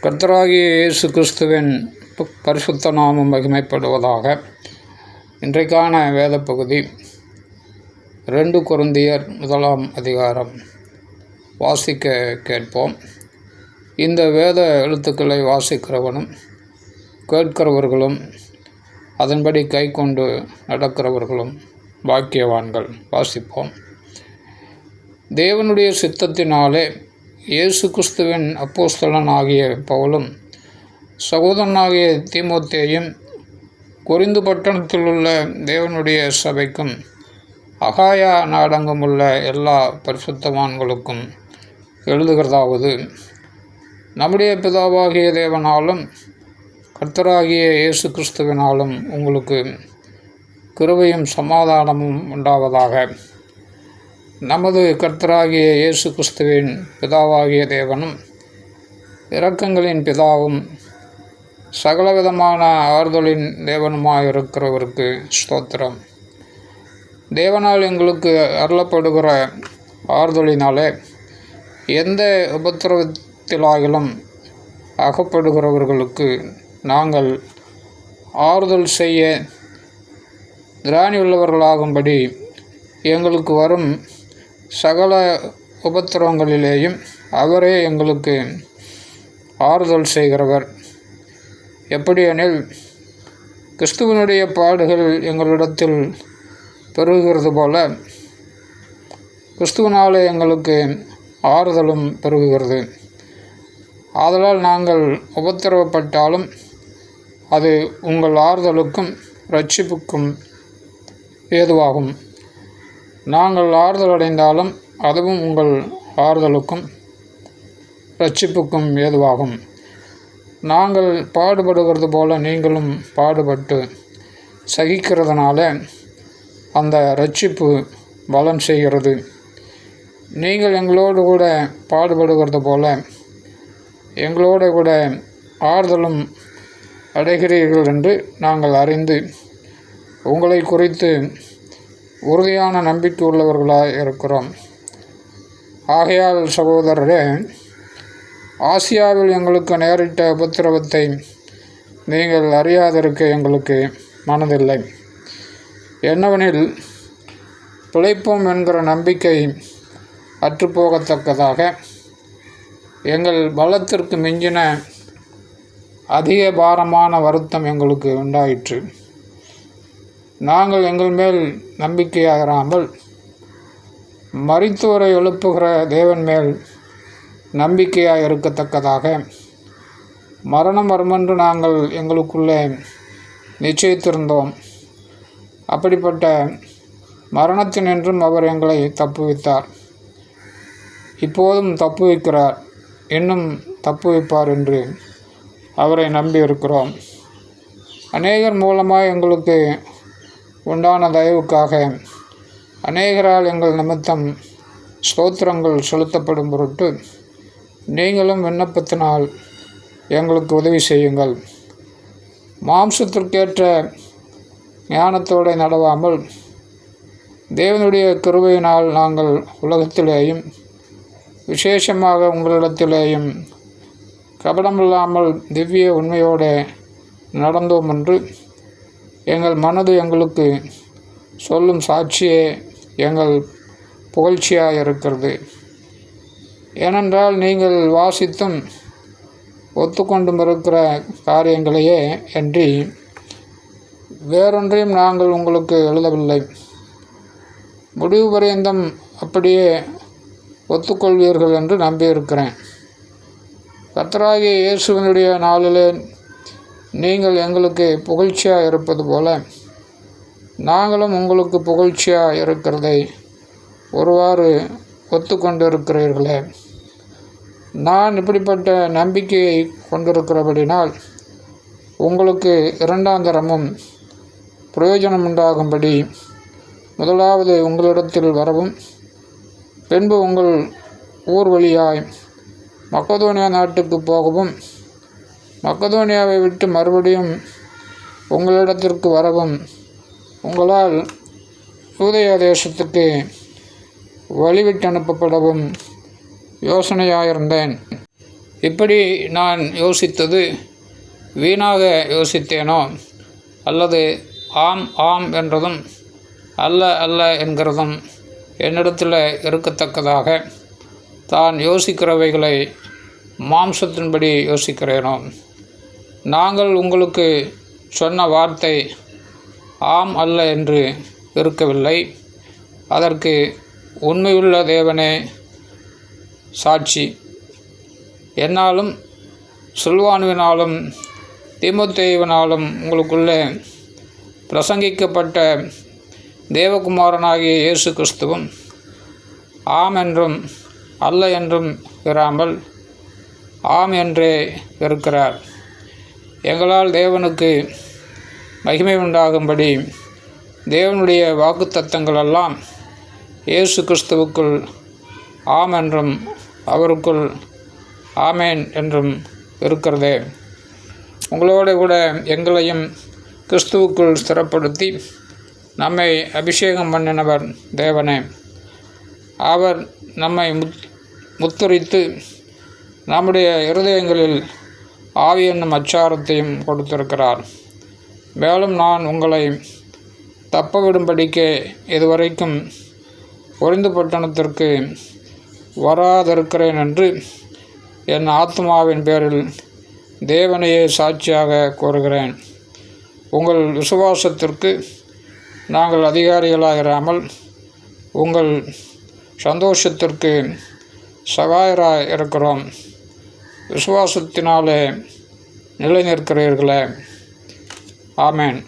கர்த்தராகிய இயேசு கிறிஸ்துவின் பரிசுத்த நாமம் மகிமைப்படுவதாக. இன்றைக்கான வேத பகுதி 2 கொரிந்தியர் 1 அதிகாரம். வாசிக்க கேட்போம். இந்த வேத எழுத்துக்களை வாசிக்கிறவனும் கேட்கிறவர்களும் அதன்படி கை கொண்டு நடக்கிறவர்களும் பாக்கியவான்கள். வாசிப்போம். தேவனுடைய சித்தத்தினாலே இயேசு கிறிஸ்துவின் அப்போஸ்தலன் ஆகிய பவுலும் சகோதரனாகிய தீமோத்தேயும் கொரிந்து பட்டணத்திலுள்ள தேவனுடைய சபைக்கும் அகாயா நாடெங்குமுள்ள எல்லா பரிசுத்தவான்களுக்கும் எழுதுகிறதாவது: நம்முடைய பிதாவாகிய தேவனாலும் கர்த்தராகிய இயேசு கிறிஸ்துவினாலும் உங்களுக்கு கிருபையும் சமாதானமும் உண்டாவதாக. நமது கர்த்தராகிய இயேசு கிறிஸ்துவின் பிதாவாகிய தேவனும் இரக்கங்களின் பிதாவும் சகலவிதமான ஆறுதலின் தேவனுமாயிருக்கிறவருக்கு ஸ்தோத்திரம். தேவனால் எங்களுக்கு அருளப்படுகிற ஆறுதலினாலே எந்த உபத்திரவத்திலாகிலும் அகப்படுகிறவர்களுக்கு நாங்கள் ஆறுதல் செய்ய திராணியுள்ளவர்களாகும்படி எங்களுக்கு வரும் சகல உபத்திரவங்களிலேயும் அவரே எங்களுக்கு ஆறுதல் செய்கிறவர். எப்படியெனில், கிறிஸ்துவனுடைய பாடுகள் எங்களிடத்தில் பெருகுகிறது போல கிறிஸ்துவனாலே எங்களுக்கு ஆறுதலும் பெருகுகிறது. ஆதலால் நாங்கள் உபத்திரவப்பட்டாலும் அது உங்கள் ஆறுதலுக்கும் இரட்சிப்புக்கும் ஏதுவாகும். நாங்கள் ஆறுதல் அடைந்தாலும் அதுவும் உங்கள் ஆறுதலுக்கும் இரட்சிப்புக்கும் ஏதுவாகும். நாங்கள் பாடுபடுகிறது போல நீங்களும் பாடுபட்டு சகிக்கிறதுனால அந்த இரட்சிப்பு பலன் செய்கிறது. நீங்கள் எங்களோடு கூட பாடுபடுகிறது போல எங்களோடு கூட ஆறுதலும் அடைகிறீர்கள் என்று நாங்கள் அறிந்து உங்களை குறித்து உறுதியான நம்பிக்கை உள்ளவர்களாய் இருக்கிறோம். ஆகையால் சகோதரரே, ஆசியாவில் எங்களுக்கு நேரிட்ட உபத்திரவத்தை நீங்கள் அறியாதிருக்க எங்களுக்கு மனதில்லை. என்னவெனில், பிழைப்போம் என்கிற நம்பிக்கை அற்றுப்போகத்தக்கதாக எங்கள் பலத்திற்கு மிஞ்சின அதிக பாரமான வருத்தம் எங்களுக்கு உண்டாயிற்று. நாங்கள் எங்கள் மேல் நம்பிக்கையாகிறாமல் மரித்தோரை எழுப்புகிற தேவன் மேல் நம்பிக்கையாக இருக்கத்தக்கதாக மரணம் வருமென்று நாங்கள் எங்களுக்குள்ளே நிச்சயித்திருந்தோம். அப்படிப்பட்ட மரணத்தினின்றும் அவர் எங்களை தப்புவித்தார். இப்போதும் தப்புவிக்கிறார், இன்னும் தப்புவிப்பார் என்று அவரை நம்பியிருக்கிறோம். அநேகர் மூலமாக எங்களுக்கு உண்டான தயவுக்காக அநேகரால் எங்கள் நிமித்தம் ஸ்தோத்திரங்கள் செலுத்தப்படும் பொருட்டு நீங்களும் விண்ணப்பத்தினால் எங்களுக்கு உதவி செய்யுங்கள். மாம்சத்திற்கேற்ற ஞானத்தோடு நடவாமல் தேவனுடைய கிருபையினால் நாங்கள் உலகத்திலேயும் விசேஷமாக உங்களிடத்திலேயும் கபடமில்லாமல் திவ்ய உண்மையோடு நடந்தோம் என்று எங்கள் மனது எங்களுக்கு சொல்லும் சாட்சியே எங்கள் புகழ்ச்சியாக இருக்கிறது. ஏனென்றால் நீங்கள் வாசித்தும் ஒத்துக்கொண்டும் இருக்கிற காரியங்களையே அன்றி வேறொன்றையும் நாங்கள் உங்களுக்கு எழுதவில்லை. முடிவு பரியந்தம் அப்படியே ஒத்துக்கொள்வீர்கள் என்று நம்பியிருக்கிறேன். கர்த்தராகிய இயேசுவினுடைய நாளிலே நீங்கள் எங்களுக்கு புகழ்ச்சியாக இருப்பது போல நாங்களும் உங்களுக்கு புகழ்ச்சியாக இருக்கிறதை ஒருவாறு ஒத்துக்கொண்டிருக்கிறீர்களே. நான் இப்படிப்பட்ட நம்பிக்கையை கொண்டிருக்கிறபடினால் உங்களுக்கு இரண்டாந்தரமும் பிரயோஜனம் உண்டாகும்படி முதலாவது உங்களிடத்தில் வரவும் பின்பு உங்கள் ஊர் வழியாய் மக்கதோனியா நாட்டுக்கு போகவும் மக்கதோனியாவை விட்டு மறுபடியும் உங்களிடத்திற்கு வரவும் உங்களால் யூதேயா தேசத்துக்கு வழிவிட்டு அனுப்பப்படவும் யோசனையாயிருந்தேன். இப்படி நான் யோசித்தது வீணாக யோசித்தேனோ, அல்லது ஆம் ஆம் என்றதும் அல்ல அல்ல என்கிறதும் என்னிடத்தில் இருக்கத்தக்கதாக தான் யோசிக்கிறவைகளை மாம்சத்தின்படி யோசிக்கிறேனோ? நாங்கள் உங்களுக்கு சொன்ன வார்த்தை ஆம் அல்ல என்று இருக்கவில்லை. அதற்கு உண்மையுள்ள தேவனே சாட்சி. என்னாலும் சில்வானுவினாலும் தீமோத்தேயுவினாலும் உங்களுக்குள்ளே பிரசங்கிக்கப்பட்ட தேவகுமாரனாகிய இயேசு கிறிஸ்துவும் ஆம் என்றும் அல்ல என்றும் இராமல் ஆம் என்றே இருக்கிறார். எங்களால் தேவனுக்கு மகிமை உண்டாகும்படி தேவனுடைய வாக்குத்தத்தங்களெல்லாம் இயேசு கிறிஸ்துவுக்குள் ஆம் என்றும் அவருக்குள் ஆமேன் என்றும் இருக்கிறதே. உங்களோட கூட எங்களையும் கிறிஸ்துவுக்குள் ஸ்திரப்படுத்தி நம்மை அபிஷேகம் பண்ணினவர் தேவனே. அவர் நம்மை முத்தரித்து நம்முடைய இருதயங்களில் ஆவி என்னும் அச்சாரத்தையும் கொடுத்திருக்கிறார். மேலும் நான் உங்களை தப்பவிடும்படிக்கே இதுவரைக்கும் ஒரிந்து பட்டணத்திற்கு வராதிருக்கிறேன் என்று என் ஆத்மாவின் பேரில் தேவனையே சாட்சியாக கூறுகிறேன். உங்கள் விசுவாசத்திற்கு நாங்கள் அதிகாரிகளாயிராமல் உங்கள் சந்தோஷத்திற்கு சகாயராக இருக்கிறோம். விசுவாசத்தினாலே நிலை நிற்கிறீர்களே. ஆமேன்.